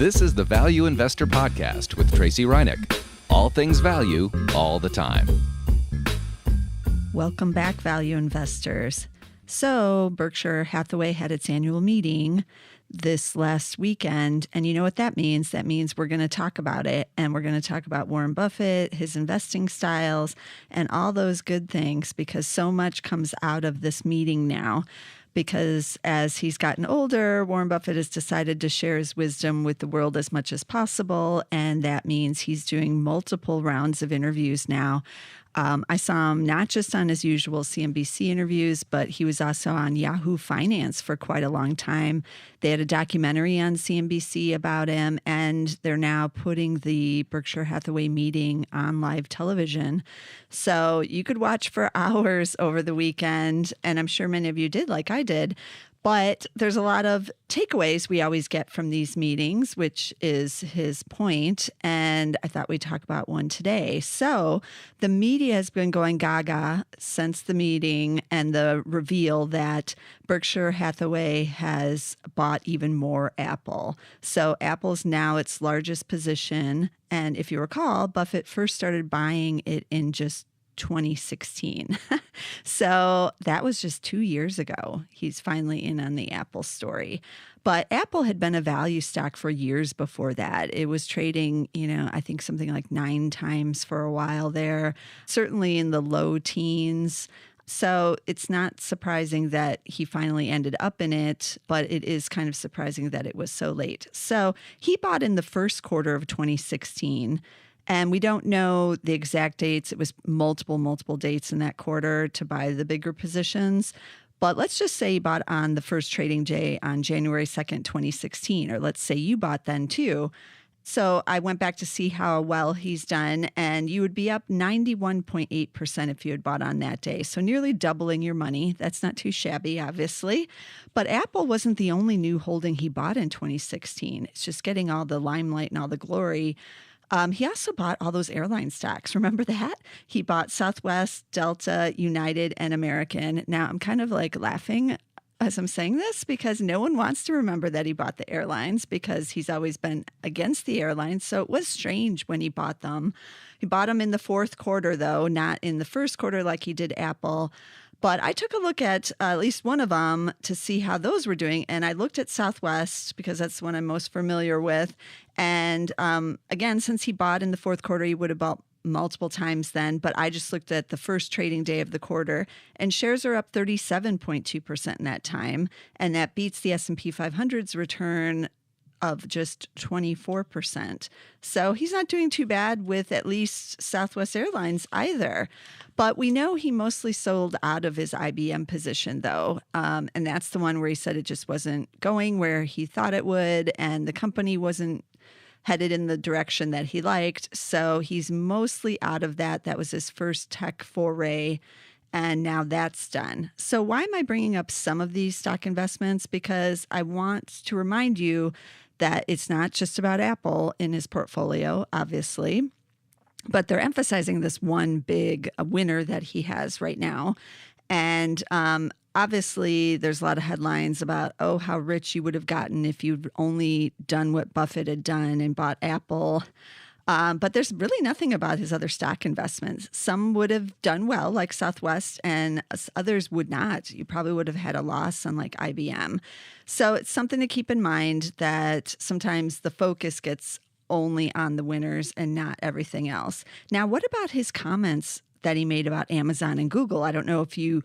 This is the Value Investor Podcast with Tracey Reineck. All things value, all the time. Welcome back, value investors. So Berkshire Hathaway had its annual meeting this last weekend, and you know what that means? That means we're going to talk about it, and we're going to talk about Warren Buffett, his investing styles, and all those good things, because so much comes out of this meeting now. Because as he's gotten older, Warren Buffett has decided to share his wisdom with the world as much as possible, and that means he's doing multiple rounds of interviews now. I saw him not just on his usual CNBC interviews, but he was also on Yahoo Finance for quite a long time. They had a documentary on CNBC about him, and they're now putting the Berkshire Hathaway meeting on live television. So you could watch for hours over the weekend, and I'm sure many of you did, like I did. But there's a lot of takeaways we always get from these meetings, which is his point. And I thought we'd talk about one today. So the media has been going gaga since the meeting and the reveal that Berkshire Hathaway has bought even more Apple. So Apple's now its largest position. And if you recall, Buffett first started buying it in just 2016. So that was just 2 years ago. He's finally in on the Apple story. But Apple had been a value stock for years before that. It was trading, I think something like 9 times for a while there, certainly in the low teens. So it's not surprising that he finally ended up in it, but it is kind of surprising that it was so late. So he bought in the first quarter of 2016. And we don't know the exact dates. It was multiple dates in that quarter to buy the bigger positions. But let's just say he bought on the first trading day on January 2nd, 2016, or let's say you bought then too. So I went back to see how well he's done, and you would be up 91.8% if you had bought on that day. So nearly doubling your money. That's not too shabby, obviously. But Apple wasn't the only new holding he bought in 2016. It's just getting all the limelight and all the glory. He also bought all those airline stocks. Remember that? He bought Southwest, Delta, United, and American. Now, I'm kind of like laughing as I'm saying this because no one wants to remember that he bought the airlines because he's always been against the airlines. So it was strange when he bought them. He bought them in the fourth quarter, though, not in the first quarter like he did Apple. But I took a look at least one of them to see how those were doing. And I looked at Southwest because that's the one I'm most familiar with. And again, since he bought in the fourth quarter, he would have bought multiple times then. But I just looked at the first trading day of the quarter, and shares are up 37.2% in that time. And that beats the S&P 500's return of just 24%. So he's not doing too bad with at least Southwest Airlines either. But we know he mostly sold out of his IBM position, though. And that's the one where he said it just wasn't going where he thought it would, and the company wasn't headed in the direction that he liked. So he's mostly out of that. That was his first tech foray. And now that's done. So why am I bringing up some of these stock investments? Because I want to remind you that it's not just about Apple in his portfolio, obviously, but they're emphasizing this one big winner that he has right now. And obviously, there's a lot of headlines about, how rich you would have gotten if you'd only done what Buffett had done and bought Apple. But there's really nothing about his other stock investments. Some would have done well, like Southwest, and others would not. You probably would have had a loss on like IBM. So it's something to keep in mind that sometimes the focus gets only on the winners and not everything else. Now, what about his comments that he made about Amazon and Google? I don't know if you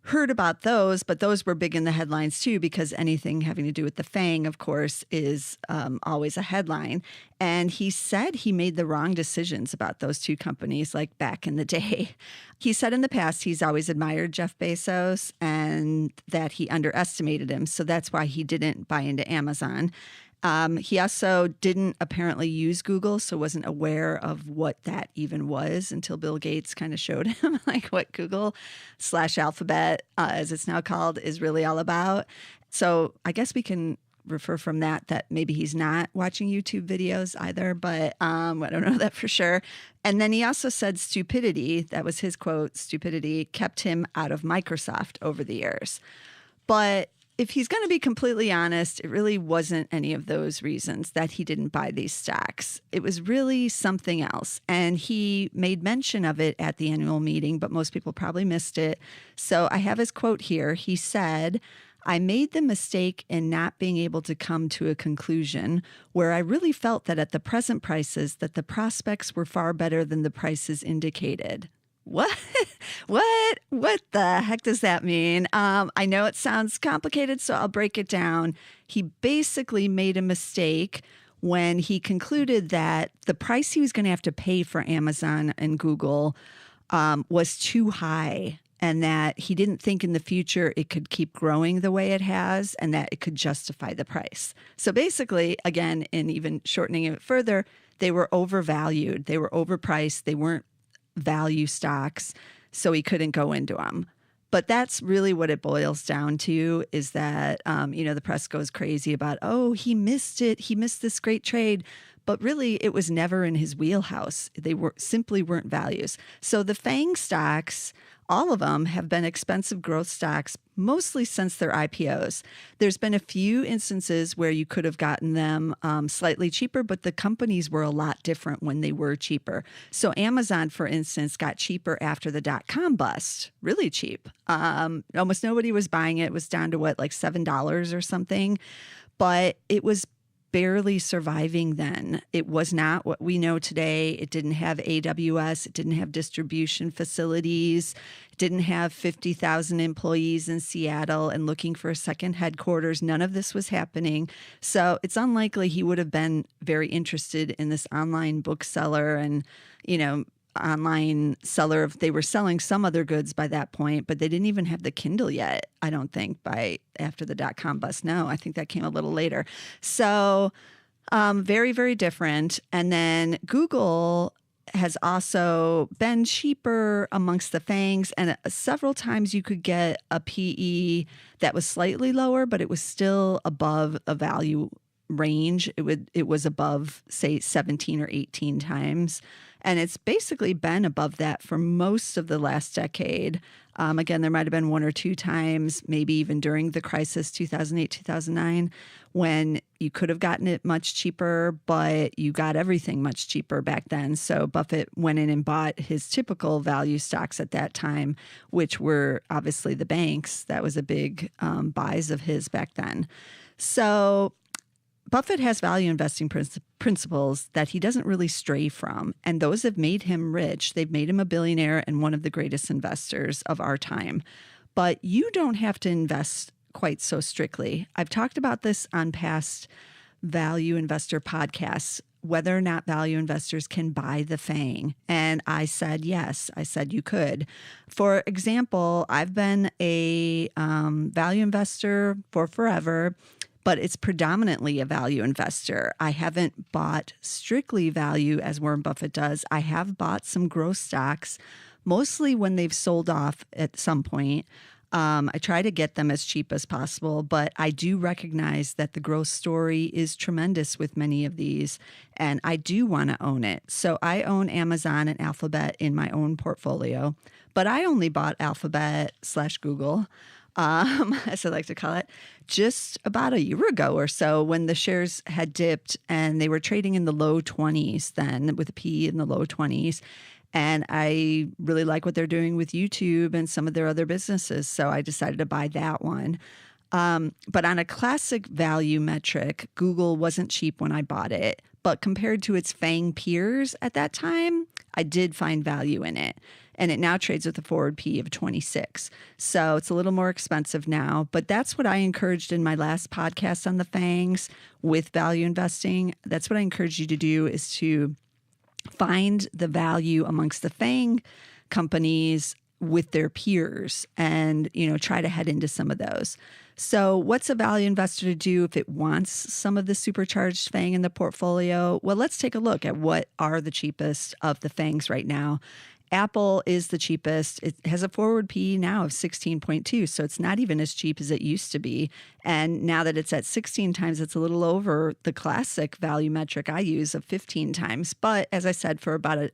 heard about those, but those were big in the headlines too, because anything having to do with the FANG, of course, is always a headline. And he said he made the wrong decisions about those two companies, like back in the day. He said in the past he's always admired Jeff Bezos and that he underestimated him. So that's why he didn't buy into Amazon. He also didn't apparently use Google, so wasn't aware of what that even was until Bill Gates kind of showed him like what Google/Alphabet, as it's now called, is really all about. So I guess we can refer from that maybe he's not watching YouTube videos either, but I don't know that for sure. And then he also said stupidity, that was his quote, stupidity kept him out of Microsoft over the years. But if he's going to be completely honest, it really wasn't any of those reasons that he didn't buy these stocks. It was really something else. And he made mention of it at the annual meeting, but most people probably missed it. So I have his quote here. He said, "I made the mistake in not being able to come to a conclusion where I really felt that at the present prices that the prospects were far better than the prices indicated." What? What the heck does that mean? I know it sounds complicated, so I'll break it down. He basically made a mistake when he concluded that the price he was going to have to pay for Amazon and Google was too high, and that he didn't think in the future it could keep growing the way it has and that it could justify the price. So basically, again, and even shortening it further, they were overvalued. They were overpriced. They weren't value stocks, so he couldn't go into them. But that's really what it boils down to, is that, the press goes crazy about, oh, he missed it. He missed this great trade. But really, it was never in his wheelhouse. They simply weren't values. So the FANG stocks, all of them have been expensive growth stocks, mostly since their IPOs. There's been a few instances where you could have gotten them slightly cheaper, but the companies were a lot different when they were cheaper. So Amazon, for instance, got cheaper after the dot-com bust, really cheap. Almost nobody was buying it. It was down to like $7 or something, but it was barely surviving then. It was not what we know today. It didn't have AWS. It didn't have distribution facilities. It didn't have 50,000 employees in Seattle and looking for a second headquarters. None of this was happening. So it's unlikely he would have been very interested in this online bookseller and, online seller. If they were selling some other goods by that point, but they didn't even have the Kindle yet, I don't think, after the dot-com bust. No, I think that came a little later. So very, very different. And then Google has also been cheaper amongst the FANGs, and several times you could get a PE that was slightly lower, but it was still above a value range. It was above, say, 17 or 18 times. And it's basically been above that for most of the last decade. Again, there might have been one or two times, maybe even during the crisis, 2008, 2009, when you could have gotten it much cheaper, but you got everything much cheaper back then. So Buffett went in and bought his typical value stocks at that time, which were obviously the banks. That was a big buys of his back then. So Buffett has value investing principles that he doesn't really stray from, and those have made him rich. They've made him a billionaire and one of the greatest investors of our time. But you don't have to invest quite so strictly. I've talked about this on past value investor podcasts, whether or not value investors can buy the FANG. And I said, yes, I said you could. For example, I've been a value investor for forever, but it's predominantly a value investor. I haven't bought strictly value as Warren Buffett does. I have bought some growth stocks, mostly when they've sold off at some point. I try to get them as cheap as possible, but I do recognize that the growth story is tremendous with many of these, and I do want to own it. So I own Amazon and Alphabet in my own portfolio, but I only bought Alphabet/Google, as I like to call it, just about a year ago or so when the shares had dipped and they were trading in the low 20s then, with a P in the low 20s. And I really like what they're doing with YouTube and some of their other businesses. So I decided to buy that one. But on a classic value metric, Google wasn't cheap when I bought it. But compared to its FANG peers at that time, I did find value in it. And it now trades with a forward P of 26. So it's a little more expensive now. But that's what I encouraged in my last podcast on the FANGs with value investing. That's what I encourage you to do, is to find the value amongst the FANG companies with their peers and, try to head into some of those. So what's a value investor to do if it wants some of the supercharged FANG in the portfolio? Well, let's take a look at what are the cheapest of the FANGs right now. Apple is the cheapest. It has a forward P now of 16.2, so it's not even as cheap as it used to be. And now that it's at 16 times, it's a little over the classic value metric I use of 15 times. But as I said, for about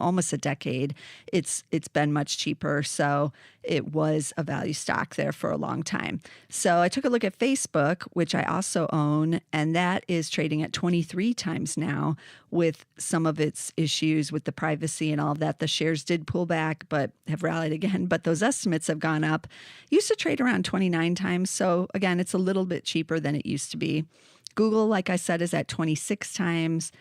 almost a decade, it's been much cheaper. So it was a value stock there for a long time. So I took a look at Facebook, which I also own, and that is trading at 23 times now with some of its issues with the privacy and all of that. The shares did pull back, but have rallied again. But those estimates have gone up. Used to trade around 29 times. So again, it's a little bit cheaper than it used to be. Google, like I said, is at 26 times.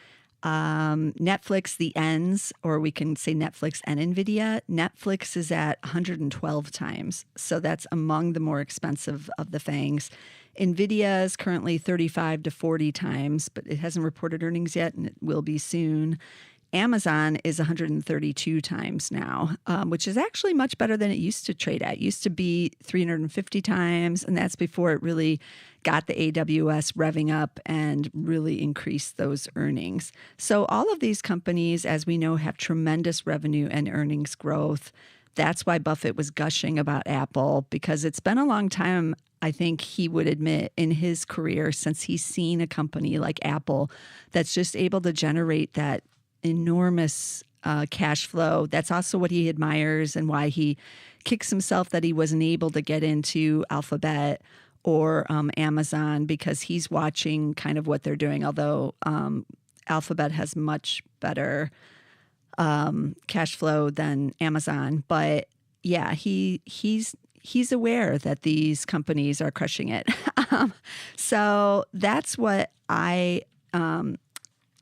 Netflix, the N's, or we can say Netflix and NVIDIA. Netflix is at 112 times. So that's among the more expensive of the FANGs. NVIDIA is currently 35 to 40 times, but it hasn't reported earnings yet, and it will be soon. Amazon is 132 times now, which is actually much better than it used to trade at. It used to be 350 times, and that's before it really got the AWS revving up and really increased those earnings. So all of these companies, as we know, have tremendous revenue and earnings growth. That's why Buffett was gushing about Apple, because it's been a long time, I think he would admit, in his career since he's seen a company like Apple that's just able to generate that enormous cash flow. That's also what he admires and why he kicks himself that he wasn't able to get into Alphabet or Amazon, because he's watching kind of what they're doing, although Alphabet has much better cash flow than Amazon. But yeah, he's aware that these companies are crushing it. So that's what I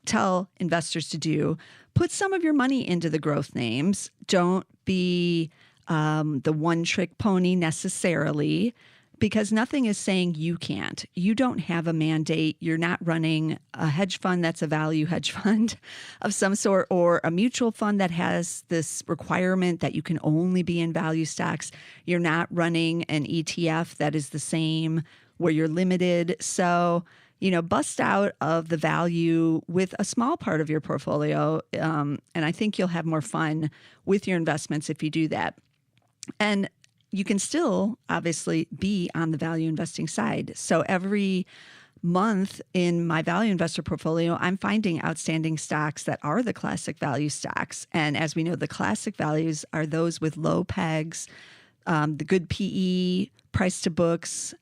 tell investors to do. Put some of your money into the growth names. Don't be the one-trick pony necessarily, because nothing is saying you can't. You don't have a mandate. You're not running a hedge fund that's a value hedge fund of some sort, or a mutual fund that has this requirement that you can only be in value stocks. You're not running an ETF that is the same, where you're limited. So bust out of the value with a small part of your portfolio. And I think you'll have more fun with your investments if you do that. And you can still obviously be on the value investing side. So every month in my value investor portfolio, I'm finding outstanding stocks that are the classic value stocks. And as we know, the classic values are those with low pegs, the good PE, price to books,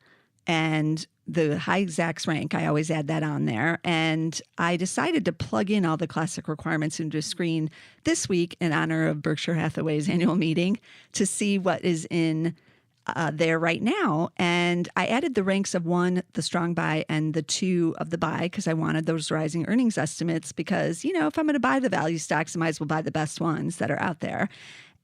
and the high Zacks rank. I always add that on there. And I decided to plug in all the classic requirements into a screen this week in honor of Berkshire Hathaway's annual meeting to see what is in there right now. And I added the ranks of 1, the strong buy, and the 2 of the buy, because I wanted those rising earnings estimates, because, if I'm going to buy the value stocks, I might as well buy the best ones that are out there.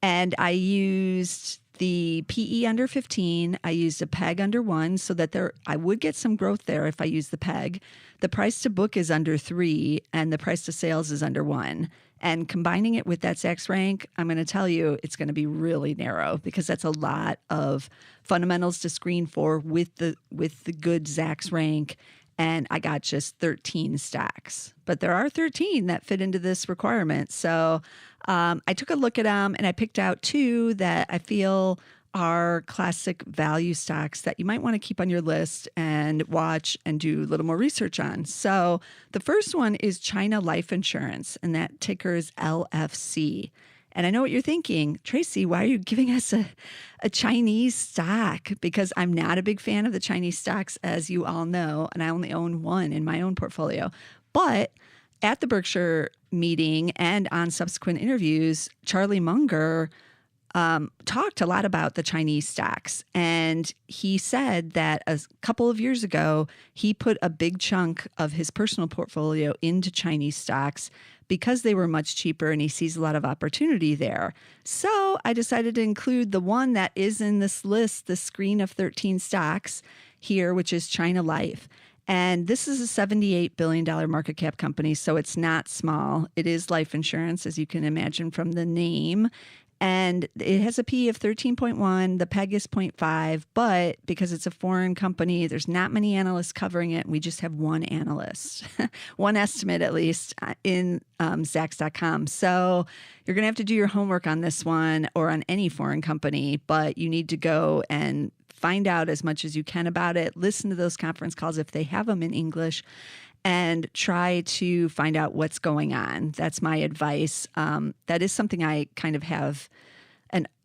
And I used the PE under 15, I used a PEG under 1, so that I would get some growth there if I use the PEG. The price to book is under 3, and the price to sales is under 1. And combining it with that Zacks rank, I'm going to tell you it's going to be really narrow, because that's a lot of fundamentals to screen for with the good Zacks rank. And I got just 13 stocks, but there are 13 that fit into this requirement. So I took a look at them, and I picked out 2 that I feel are classic value stocks that you might want to keep on your list and watch and do a little more research on. So the first one is China Life Insurance, and that ticker is LFC. And I know what you're thinking, Tracey, why are you giving us a Chinese stock? Because I'm not a big fan of the Chinese stocks, as you all know, and I only own 1 in my own portfolio. But at the Berkshire meeting and on subsequent interviews, Charlie Munger talked a lot about the Chinese stocks. And he said that a couple of years ago, he put a big chunk of his personal portfolio into Chinese stocks because they were much cheaper, and he sees a lot of opportunity there. So I decided to include the one that is in this list, this screen of 13 stocks here, which is China Life. And this is a $78 billion market cap company, so it's not small. It is life insurance, as you can imagine from the name. And it has a P of 13.1. The PEG is 0.5. But because it's a foreign company, there's not many analysts covering it. And we just have 1 analyst, 1 estimate at least in Zacks.com. So you're going to have to do your homework on this one or on any foreign company. But you need to go and find out as much as you can about it. Listen to those conference calls if they have them in English, and try to find out what's going on. That's my advice. That is something I kind of have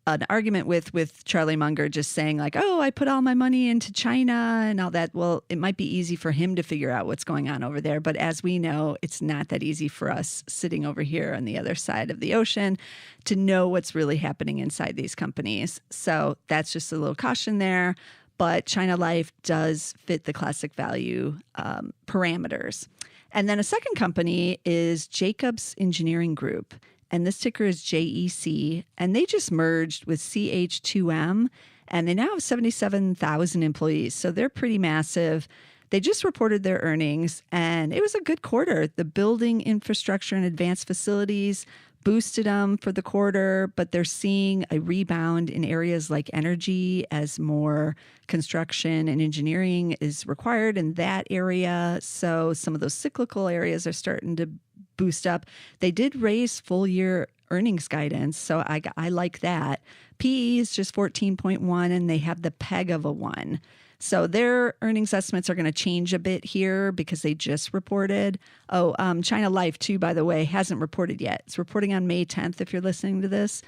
an argument with Charlie Munger, just saying like, oh, I put all my money into China and all that. Well, it might be easy for him to figure out what's going on over there. But as we know, it's not that easy for us sitting over here on the other side of the ocean to know what's really happening inside these companies. So that's just a little caution there. But China Life does fit the classic value parameters. And then a second company is Jacobs Engineering Group. And this ticker is JEC, and they just merged with CH2M, and they now have 77,000 employees. So they're pretty massive. They just reported their earnings, and it was a good quarter. The building infrastructure and advanced facilities boosted them for the quarter, but they're seeing a rebound in areas like energy as more construction and engineering is required in that area. So some of those cyclical areas are starting to boost up. They did raise full year earnings guidance, so I like that. PE is just 14.1, and they have the PEG of a 1. So their earnings estimates are going to change a bit here because they just reported. China Life, too, by the way, hasn't reported yet. It's reporting on May 10th if you're listening to this.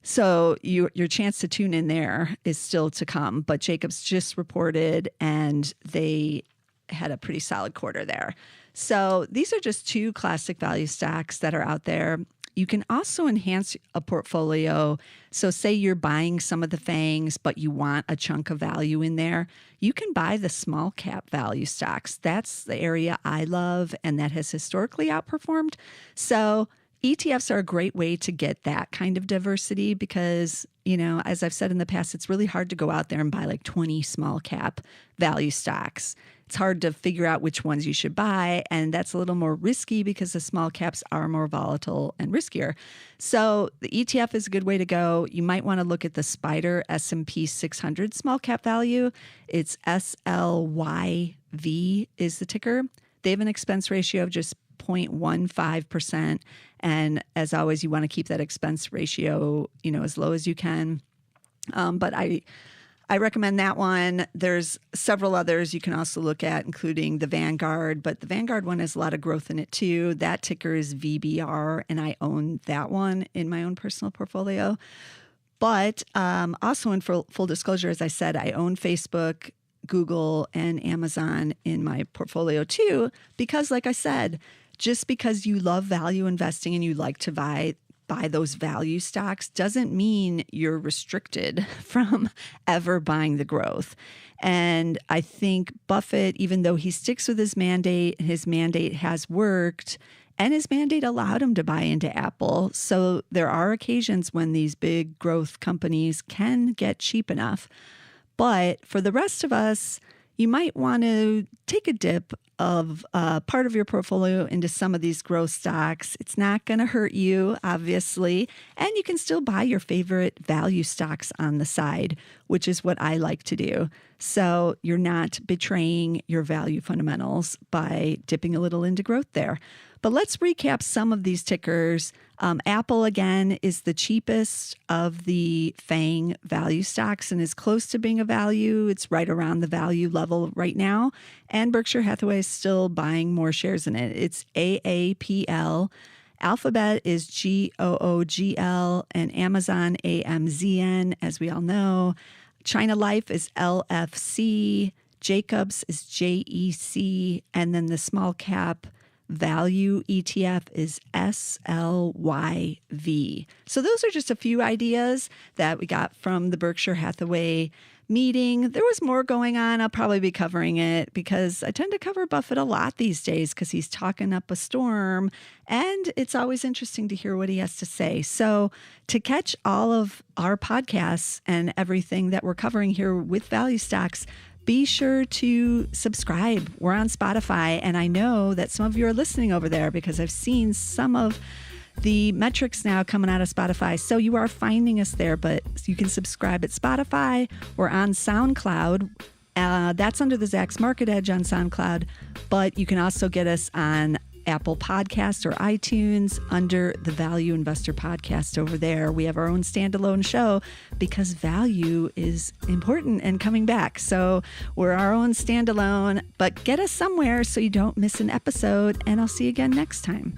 So your chance to tune in there is still to come. But Jacobs just reported, and they had a pretty solid quarter there. So these are just two classic value stocks that are out there. You can also enhance a portfolio. So say you're buying some of the FANGs, but you want a chunk of value in there. You can buy the small cap value stocks. That's the area I love, and that has historically outperformed. So ETFs are a great way to get that kind of diversity because, you know, as I've said in the past, it's really hard to go out there and buy like 20 small cap value stocks. It's hard to figure out which ones you should buy, and that's a little more risky because the small caps are more volatile and riskier. So the ETF is a good way to go. You might want to look at the SPDR S&P 600 small cap value. It's SLYV is the ticker. They have an expense ratio of just 0.15%. And as always, you want to keep that expense ratio, you know, as low as you can. But I recommend that one. There's several others you can also look at, including the Vanguard, but the Vanguard one has a lot of growth in it too. That ticker is VBR, and I own that one in my own personal portfolio. But also in full disclosure, as I said, I own Facebook, Google, and Amazon in my portfolio too, because like I said, just because you love value investing and you like to buy those value stocks doesn't mean you're restricted from ever buying the growth. And I think Buffett, even though he sticks with his mandate has worked, and his mandate allowed him to buy into Apple. So there are occasions when these big growth companies can get cheap enough. But for the rest of us, you might want to take a dip of part of your portfolio into some of these growth stocks. It's not going to hurt you, obviously, and you can still buy your favorite value stocks on the side, which is what I like to do. So you're not betraying your value fundamentals by dipping a little into growth there. But let's recap some of these tickers. Apple, again, is the cheapest of the FANG value stocks and is close to being a value. It's right around the value level right now. And Berkshire Hathaway is still buying more shares in it. It's AAPL. Alphabet is GOOGL, and Amazon AMZN, as we all know. China Life is LFC. Jacobs is JEC. And then the small cap value ETF is SLYV. So those are just a few ideas that we got from the Berkshire Hathaway meeting. There was more going on. I'll probably be covering it because I tend to cover Buffett a lot these days because he's talking up a storm, and it's always interesting to hear what he has to say. So to catch all of our podcasts and everything that we're covering here with value stocks, be sure to subscribe. We're on Spotify, and I know that some of you are listening over there because I've seen some of the metrics now coming out of Spotify. So you are finding us there, but you can subscribe at Spotify. We're on SoundCloud. That's under the Zacks Market Edge on SoundCloud, but you can also get us on Apple Podcast or iTunes under the Value Investor Podcast over there. We have our own standalone show because value is important and coming back. So we're our own standalone, but get us somewhere so you don't miss an episode, and I'll see you again next time.